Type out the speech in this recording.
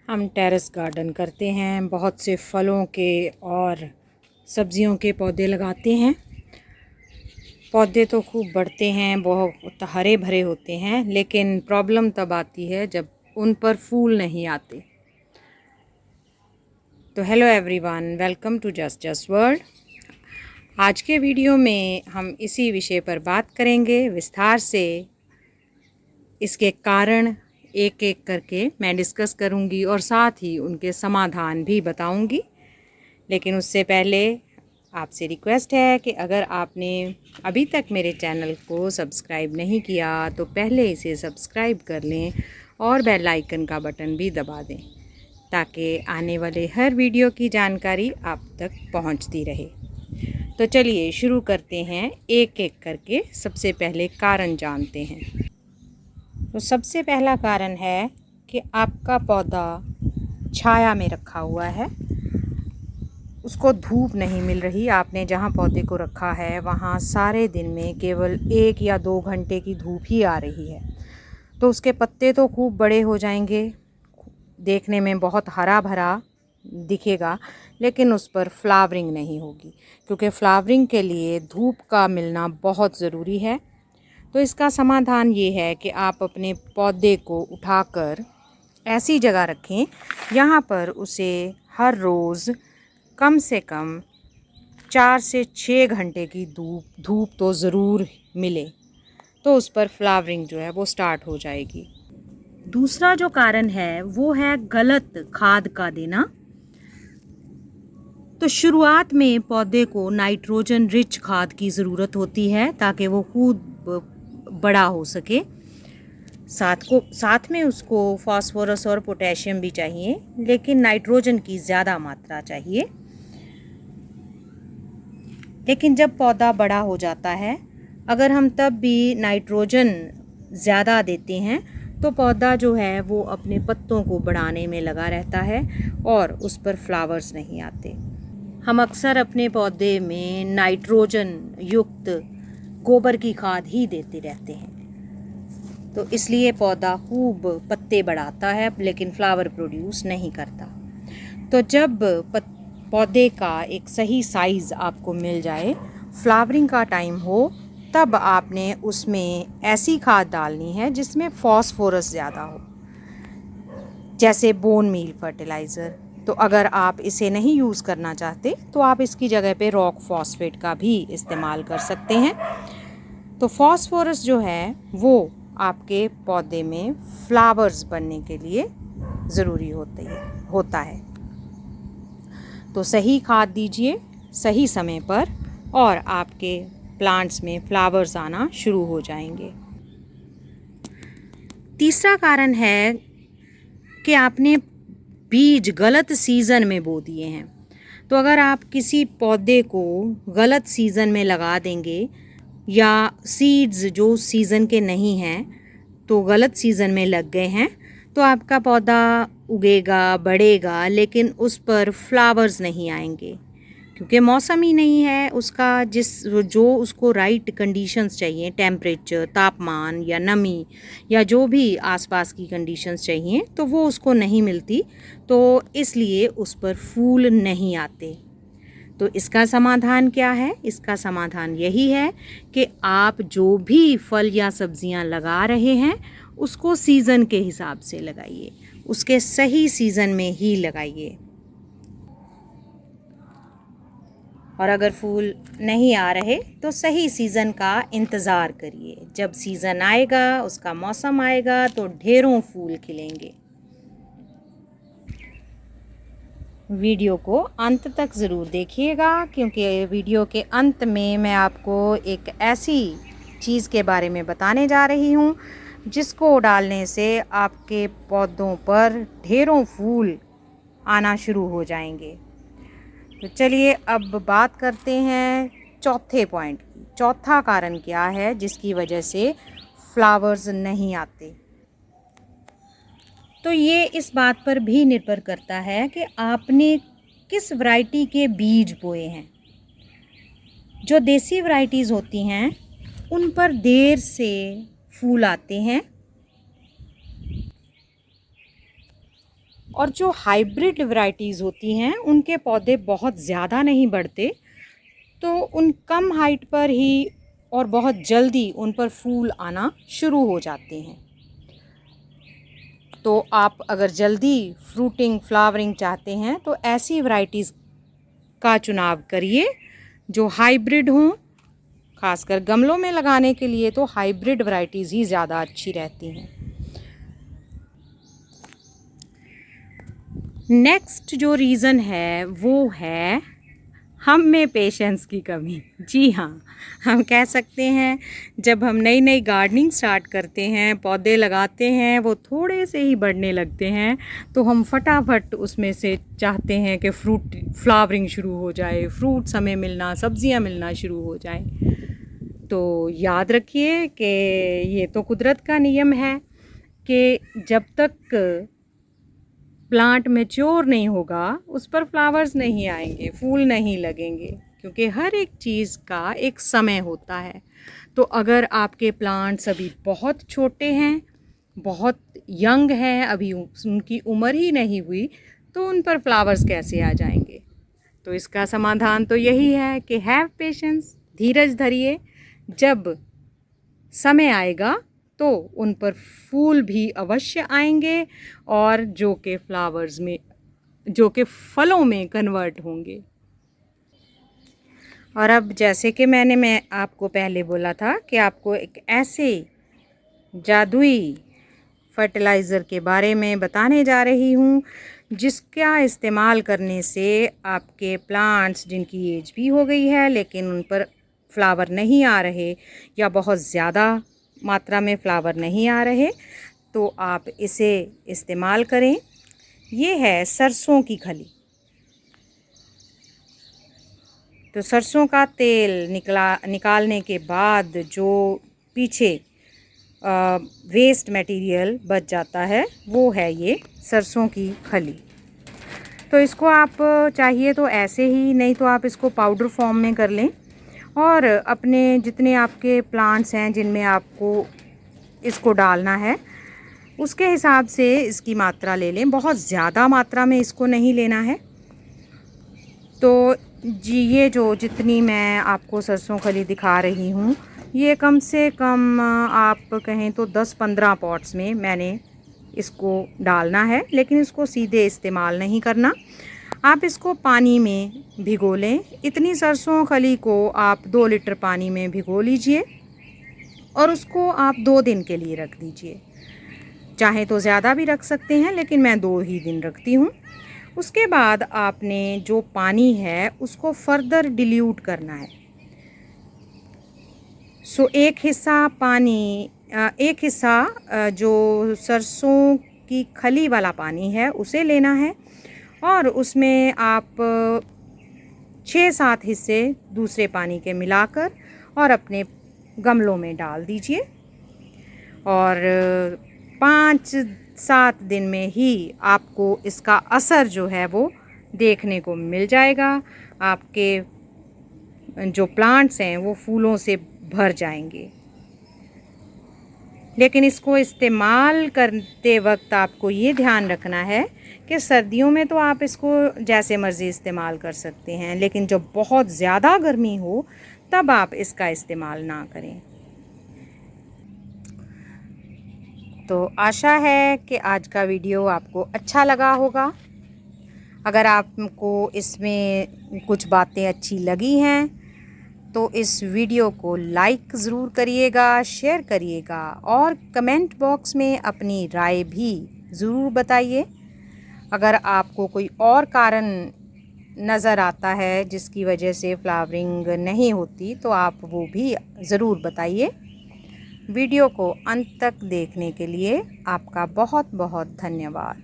हम terrace garden करते हैं, बहुत से फलों के और सब्जियों के पौधे लगाते हैं। पौधे तो खूब बढ़ते हैं, बहुत हरे भरे होते हैं, लेकिन प्रॉब्लम तब आती है जब उन पर फूल नहीं आते। तो hello everyone, welcome to just world. आज के वीडियो में हम इसी विषय पर बात करेंगे विस्तार से। इसके कारण एक एक करके मैं डिस्कस करूंगी और साथ ही उनके समाधान भी बताऊंगी। लेकिन उससे पहले आपसे रिक्वेस्ट है कि अगर आपने अभी तक मेरे चैनल को सब्सक्राइब नहीं किया तो पहले इसे सब्सक्राइब कर लें और बेल आइकन का बटन भी दबा दें, ताकि आने वाले हर वीडियो की जानकारी आप तक पहुंचती रहे। तो चलिए शुरू करते हैं, एक एक करके सबसे पहले कारण जानते हैं। तो सबसे पहला कारण है कि आपका पौधा छाया में रखा हुआ है, उसको धूप नहीं मिल रही। आपने जहाँ पौधे को रखा है वहाँ सारे दिन में केवल 1 या 2 घंटे की धूप ही आ रही है, तो उसके पत्ते तो खूब बड़े हो जाएंगे, देखने में बहुत हरा भरा दिखेगा, लेकिन उस पर फ्लावरिंग नहीं होगी, क्योंकि फ्लावरिंग के लिए धूप का मिलना बहुत ज़रूरी है। तो इसका समाधान ये है कि आप अपने पौधे को उठाकर ऐसी जगह रखें यहाँ पर उसे हर रोज़ कम से कम 4 से 6 घंटे की धूप तो ज़रूर मिले, तो उस पर फ्लावरिंग जो है वो स्टार्ट हो जाएगी। दूसरा जो कारण है वो है गलत खाद का देना। तो शुरुआत में पौधे को नाइट्रोजन रिच खाद की ज़रूरत होती है ताकि वो खुद बड़ा हो सके। साथ में उसको फास्फोरस और पोटेशियम भी चाहिए, लेकिन नाइट्रोजन की ज़्यादा मात्रा चाहिए। लेकिन जब पौधा बड़ा हो जाता है, अगर हम तब भी नाइट्रोजन ज़्यादा देते हैं तो पौधा जो है वो अपने पत्तों को बढ़ाने में लगा रहता है और उस पर फ्लावर्स नहीं आते। हम अक्सर अपने पौधे में नाइट्रोजन युक्त गोबर की खाद ही देते रहते हैं, तो इसलिए पौधा खूब पत्ते बढ़ाता है लेकिन फ्लावर प्रोड्यूस नहीं करता। तो जब पौधे का एक सही साइज़ आपको मिल जाए, फ्लावरिंग का टाइम हो, तब आपने उसमें ऐसी खाद डालनी है जिसमें फास्फोरस ज़्यादा हो, जैसे बोन मील फर्टिलाइज़र। तो अगर आप इसे नहीं यूज़ करना चाहते तो आप इसकी जगह पे रॉक फॉस्फेट का भी इस्तेमाल कर सकते हैं। तो फास्फोरस जो है वो आपके पौधे में फ्लावर्स बनने के लिए ज़रूरी होता है। तो सही खाद दीजिए सही समय पर और आपके प्लांट्स में फ्लावर्स आना शुरू हो जाएंगे। तीसरा कारण है कि आपने बीज गलत सीज़न में बो दिए हैं। तो अगर आप किसी पौधे को गलत सीज़न में लगा देंगे या सीड्स जो सीज़न के नहीं हैं तो गलत सीज़न में लग गए हैं, तो आपका पौधा उगेगा, बढ़ेगा, लेकिन उस पर फ्लावर्स नहीं आएंगे, क्योंकि मौसम ही नहीं है उसका जो उसको राइट कंडीशंस चाहिए, टेम्परेचर, तापमान या नमी या जो भी आसपास की कंडीशंस चाहिए, तो वो उसको नहीं मिलती, तो इसलिए उस पर फूल नहीं आते। तो इसका समाधान क्या है? इसका समाधान यही है कि आप जो भी फल या सब्जियां लगा रहे हैं उसको सीज़न के हिसाब से लगाइए, उसके सही सीज़न में ही लगाइए। और अगर फूल नहीं आ रहे तो सही सीज़न का इंतज़ार करिए। जब सीज़न आएगा, उसका मौसम आएगा, तो ढेरों फूल खिलेंगे। वीडियो को अंत तक ज़रूर देखिएगा, क्योंकि वीडियो के अंत में मैं आपको एक ऐसी चीज़ के बारे में बताने जा रही हूँ जिसको डालने से आपके पौधों पर ढेरों फूल आना शुरू हो जाएंगे। तो चलिए अब बात करते हैं चौथे पॉइंट की। चौथा कारण क्या है जिसकी वजह से फ्लावर्स नहीं आते? तो ये इस बात पर भी निर्भर करता है कि आपने किस वैरायटी के बीज बोए हैं। जो देसी वैरायटीज़ होती हैं उन पर देर से फूल आते हैं, और जो हाइब्रिड वैरायटीज़ होती हैं उनके पौधे बहुत ज़्यादा नहीं बढ़ते, तो उन कम हाइट पर ही और बहुत जल्दी उन पर फूल आना शुरू हो जाते हैं। तो आप अगर जल्दी फ्रूटिंग फ्लावरिंग चाहते हैं तो ऐसी वैरायटीज़ का चुनाव करिए जो हाइब्रिड हों। खासकर गमलों में लगाने के लिए तो हाइब्रिड वैरायटीज़ ही ज़्यादा अच्छी रहती हैं। नेक्स्ट जो रीज़न है वो है हम में पेशेंस की कमी। जी हाँ, हम कह सकते हैं जब हम नई नई गार्डनिंग स्टार्ट करते हैं, पौधे लगाते हैं, वो थोड़े से ही बढ़ने लगते हैं तो हम फटाफट उसमें से चाहते हैं कि फ्रूट फ्लावरिंग शुरू हो जाए, फ्रूट्स हमें मिलना, सब्जियां मिलना शुरू हो जाएं। तो याद रखिए कि ये तो कुदरत का नियम है कि जब तक प्लांट मैच्योर नहीं होगा उस पर फ्लावर्स नहीं आएंगे, फूल नहीं लगेंगे, क्योंकि हर एक चीज़ का एक समय होता है। तो अगर आपके प्लांट्स अभी बहुत छोटे हैं, बहुत यंग हैं, अभी उनकी उम्र ही नहीं हुई, तो उन पर फ्लावर्स कैसे आ जाएंगे? तो इसका समाधान तो यही है कि हैव पेशेंस, धीरज धरिए। जब समय आएगा तो उन पर फूल भी अवश्य आएंगे और जो कि फ्लावर्स में, जो कि फलों में कन्वर्ट होंगे। और अब जैसे कि मैं आपको पहले बोला था कि आपको एक ऐसे जादुई फर्टिलाइज़र के बारे में बताने जा रही हूँ जिसका इस्तेमाल करने से आपके प्लांट्स जिनकी एज भी हो गई है लेकिन उन पर फ्लावर नहीं आ रहे या बहुत ज़्यादा मात्रा में फ्लावर नहीं आ रहे, तो आप इसे इस्तेमाल करें। ये है सरसों की खली। तो सरसों का तेल निकालने के बाद जो पीछे वेस्ट मटेरियल बच जाता है वो है ये सरसों की खली। तो इसको आप चाहिए तो ऐसे ही, नहीं तो आप इसको पाउडर फॉर्म में कर लें और अपने जितने आपके प्लांट्स हैं जिनमें आपको इसको डालना है उसके हिसाब से इसकी मात्रा ले लें। बहुत ज़्यादा मात्रा में इसको नहीं लेना है। तो जी ये जो जितनी मैं आपको सरसों खली दिखा रही हूँ ये कम से कम आप कहें तो 10-15 पॉट्स में मैंने इसको डालना है, लेकिन इसको सीधे इस्तेमाल नहीं करना। आप इसको पानी में भिगो लें। इतनी सरसों खली को आप 2 लीटर पानी में भिगो लीजिए और उसको आप 2 दिन के लिए रख दीजिए। चाहे तो ज़्यादा भी रख सकते हैं लेकिन मैं 2 ही दिन रखती हूँ। उसके बाद आपने जो पानी है उसको फर्दर डिल्यूट करना है। सो एक हिस्सा पानी, एक हिस्सा जो सरसों की खली वाला पानी है उसे लेना है और उसमें आप 6-7 हिस्से दूसरे पानी के मिलाकर और अपने गमलों में डाल दीजिए और 5-7 दिन में ही आपको इसका असर जो है वो देखने को मिल जाएगा। आपके जो प्लांट्स हैं वो फूलों से भर जाएंगे। लेकिन इसको इस्तेमाल करते वक्त आपको ये ध्यान रखना है कि सर्दियों में तो आप इसको जैसे मर्ज़ी इस्तेमाल कर सकते हैं, लेकिन जब बहुत ज़्यादा गर्मी हो तब आप इसका इस्तेमाल ना करें। तो आशा है कि आज का वीडियो आपको अच्छा लगा होगा। अगर आपको इसमें कुछ बातें अच्छी लगी हैं तो इस वीडियो को लाइक ज़रूर करिएगा, शेयर करिएगा और कमेंट बॉक्स में अपनी राय भी ज़रूर बताइए। अगर आपको कोई और कारण नज़र आता है जिसकी वजह से फ्लावरिंग नहीं होती तो आप वो भी ज़रूर बताइए। वीडियो को अंत तक देखने के लिए आपका बहुत बहुत धन्यवाद।